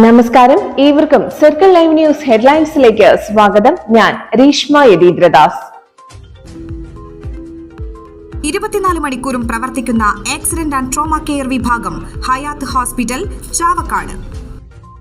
നമസ്കാരം, ഏവർക്കും circle live news ഹെഡ്ലൈൻസിലേക്ക് സ്വാഗതം. ഞാൻ രീഷ്മ യതീന്ദ്രദാസ്. 24 മണിക്കൂറും പ്രവർത്തിക്കുന്ന ആക്സിഡന്റ് ആൻഡ് ട്രോമ കെയർ വിഭാഗം ഹയാത്ത് ഹോസ്പിറ്റൽ,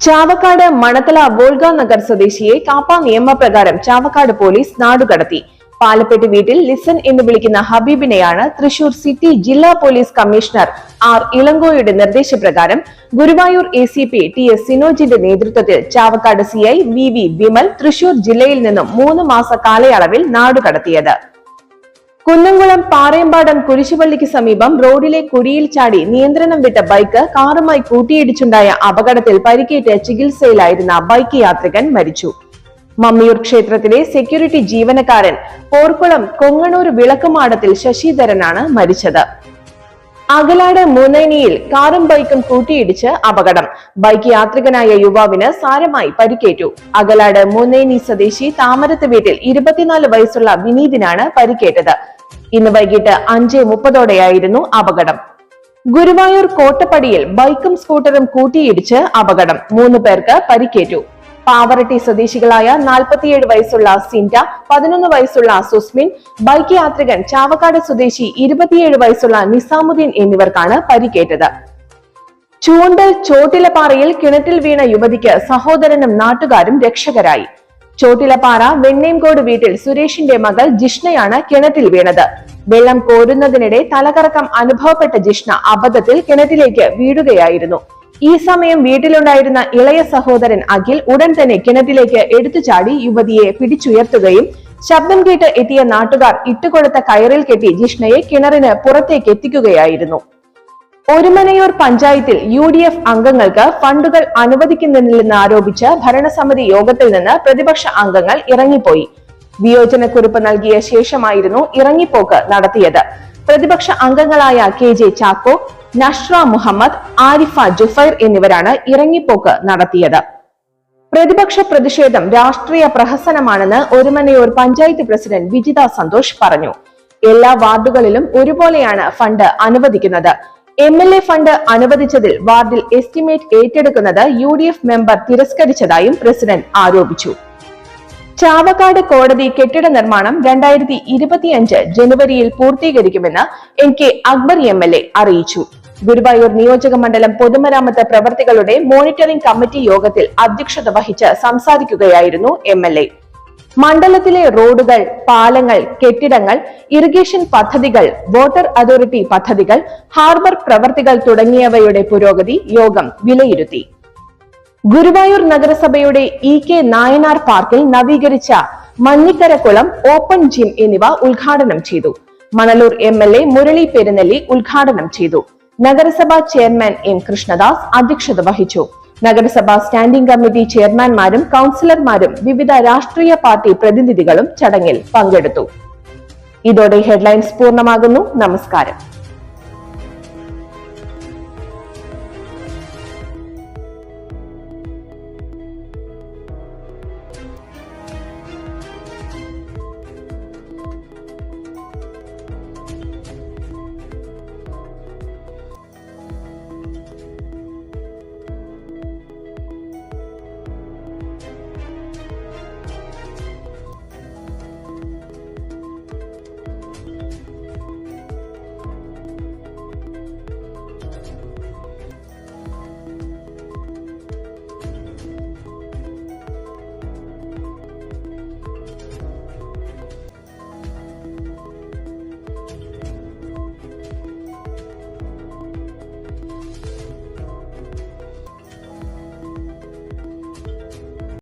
ചാവക്കാട് മണത്തല വോൾഗ നഗർ സ്വദേശിയെ കാപ്പ നിയമപ്രകാരം ചാവക്കാട് പോലീസ് നാടുകടത്തി. പാലപ്പെട്ടി വീട്ടിൽ ലിസൺ എന്ന് വിളിക്കുന്ന ഹബീബിനെയാണ് തൃശൂർ സിറ്റി ജില്ലാ പോലീസ് കമ്മീഷണർ ആർ ഇളങ്കോയുടെ നിർദ്ദേശപ്രകാരം ഗുരുവായൂർ ACP TS സിനോജിന്റെ നേതൃത്വത്തിൽ ചാവക്കാട് CI VV വിമൽ തൃശൂർ ജില്ലയിൽ നിന്നും 3 മാസ കാലയളവിൽ നാടുകടത്തിയത്. കുന്നംകുളം പാറയമ്പാടം കുരിശുപള്ളിക്ക് സമീപം റോഡിലെ കുഴിയിൽ ചാടി നിയന്ത്രണം വിട്ട ബൈക്ക് കാറുമായി കൂട്ടിയിടിച്ചുണ്ടായ അപകടത്തിൽ പരിക്കേറ്റ് ചികിത്സയിലായിരുന്ന ബൈക്ക് യാത്രികൻ മരിച്ചു. മമ്മിയൂർ ക്ഷേത്രത്തിലെ സെക്യൂരിറ്റി ജീവനക്കാരൻ പോർക്കുളം കൊങ്ങണൂർ വിളക്കുമാടത്തിൽ ശശിധരനാണ് മരിച്ചത്. അകലാട് മൂന്നേനിയിൽ കാറും ബൈക്കും കൂട്ടിയിടിച്ച് അപകടം. ബൈക്ക് യാത്രികനായ യുവാവിന് സാരമായി പരിക്കേറ്റു. അകലാട് മൂന്നേനി സ്വദേശി താമരത്ത് വീട്ടിൽ 24 വയസ്സുള്ള വിനീതിനാണ് പരിക്കേറ്റത്. ഇന്ന് വൈകിട്ട് 5:30 അപകടം. ഗുരുവായൂർ കോട്ടപ്പടിയിൽ ബൈക്കും സ്കൂട്ടറും കൂട്ടിയിടിച്ച് അപകടം. 3 പേർക്ക് പരിക്കേറ്റു. പാവറട്ടി സ്വദേശികളായ 47 വയസ്സുള്ള സിൻഡ, 11 വയസ്സുള്ള സുസ്മിൻ, ബൈക്ക് യാത്രികൻ ചാവക്കാട് സ്വദേശി 27 വയസ്സുള്ള നിസാമുദ്ദീൻ എന്നിവർക്കാണ് പരിക്കേറ്റത്. ചൂണ്ടൽ ചോട്ടിലപ്പാറയിൽ കിണറ്റിൽ വീണ യുവതിക്ക് സഹോദരനും നാട്ടുകാരും രക്ഷകരായി. ചോട്ടിലപ്പാറ വെണ്ണേംകോട് വീട്ടിൽ സുരേഷിന്റെ മകൾ ജിഷ്ണയാണ് കിണറ്റിൽ വീണത്. വെള്ളം കോരുന്നതിനിടെ തലകറക്കം അനുഭവപ്പെട്ട ജിഷ്ണ അബദ്ധത്തിൽ കിണറ്റിലേക്ക് വീഴുകയായിരുന്നു. ഈ സമയം വീട്ടിലുണ്ടായിരുന്ന ഇളയ സഹോദരൻ അഖിൽ ഉടൻ തന്നെ കിണറ്റിലേക്ക് എടുത്തുചാടി യുവതിയെ പിടിച്ചുയർത്തുകയും ശബ്ദം കേട്ട് എത്തിയ നാട്ടുകാർ ഇട്ടുകൊടുത്ത കയറിൽ കെട്ടി ജിഷ്ണയെ കിണറിന് പുറത്തേക്ക് എത്തിക്കുകയായിരുന്നു. ഒരുമനയൂർ പഞ്ചായത്തിൽ UDF അംഗങ്ങൾക്ക് ഫണ്ടുകൾ അനുവദിക്കുന്നില്ലെന്ന് ആരോപിച്ച് ഭരണസമിതി യോഗത്തിൽ നിന്ന് പ്രതിപക്ഷ അംഗങ്ങൾ ഇറങ്ങിപ്പോയി. വിയോജനക്കുറിപ്പ് നൽകിയ ശേഷമായിരുന്നു ഇറങ്ങിപ്പോക്ക് നടത്തിയത്. പ്രതിപക്ഷ അംഗങ്ങളായ KJ ചാക്കോ, നഷ്ര മുഹമ്മദ്, ആരിഫ ജുഫൈർ എന്നിവരാണ് ഇറങ്ങിപ്പോക്ക് നടത്തിയത്. പ്രതിപക്ഷ പ്രതിഷേധം രാഷ്ട്രീയ പ്രഹസനമാണെന്ന് ഒരുമനയൂർ പഞ്ചായത്ത് പ്രസിഡന്റ് വിജിത സന്തോഷ് പറഞ്ഞു. എല്ലാ വാർഡുകളിലും ഒരുപോലെയാണ് ഫണ്ട് അനുവദിക്കുന്നത്. MLA ഫണ്ട് അനുവദിച്ചതിൽ വാർഡിൽ എസ്റ്റിമേറ്റ് ഏറ്റെടുക്കുന്നത് UDF മെമ്പർ തിരസ്കരിച്ചതായും പ്രസിഡന്റ് ആരോപിച്ചു. ചാവക്കാട് കോടതി കെട്ടിട നിർമ്മാണം 2025 ജനുവരിയിൽ പൂർത്തീകരിക്കുമെന്ന് NK അക്ബർ MLA അറിയിച്ചു. ഗുരുവായൂർ നിയോജക മണ്ഡലം പൊതുമരാമത്ത് പ്രവർത്തികളുടെ മോണിറ്ററിംഗ് കമ്മിറ്റി യോഗത്തിൽ അധ്യക്ഷത വഹിച്ച് സംസാരിക്കുകയായിരുന്നു MLA. മണ്ഡലത്തിലെ റോഡുകൾ, പാലങ്ങൾ, കെട്ടിടങ്ങൾ, ഇറിഗേഷൻ പദ്ധതികൾ, വാട്ടർ അതോറിറ്റി പദ്ധതികൾ, ഹാർബർ പ്രവർത്തികൾ തുടങ്ങിയവയുടെ പുരോഗതി യോഗം വിലയിരുത്തി. ഗുരുവായൂർ നഗരസഭയുടെ EK നായനാർ പാർക്കിൽ നവീകരിച്ച മഞ്ഞിക്കരക്കുളം, ഓപ്പൺ ജിം എന്നിവ ഉദ്ഘാടനം ചെയ്തു. മണലൂർ MLA മുരളി പെരുന്നെല്ലി ഉദ്ഘാടനം ചെയ്തു. നഗരസഭാ ചെയർമാൻ M കൃഷ്ണദാസ് അധ്യക്ഷത വഹിച്ചു. നഗരസഭാ സ്റ്റാൻഡിംഗ് കമ്മിറ്റി ചെയർമാൻമാരും കൗൺസിലർമാരും വിവിധ രാഷ്ട്രീയ പാർട്ടി പ്രതിനിധികളും ചടങ്ങിൽ പങ്കെടുത്തു. ഇതോടെ ഹെഡ്ലൈൻസ് പൂർണ്ണമാകുന്നു. നമസ്കാരം.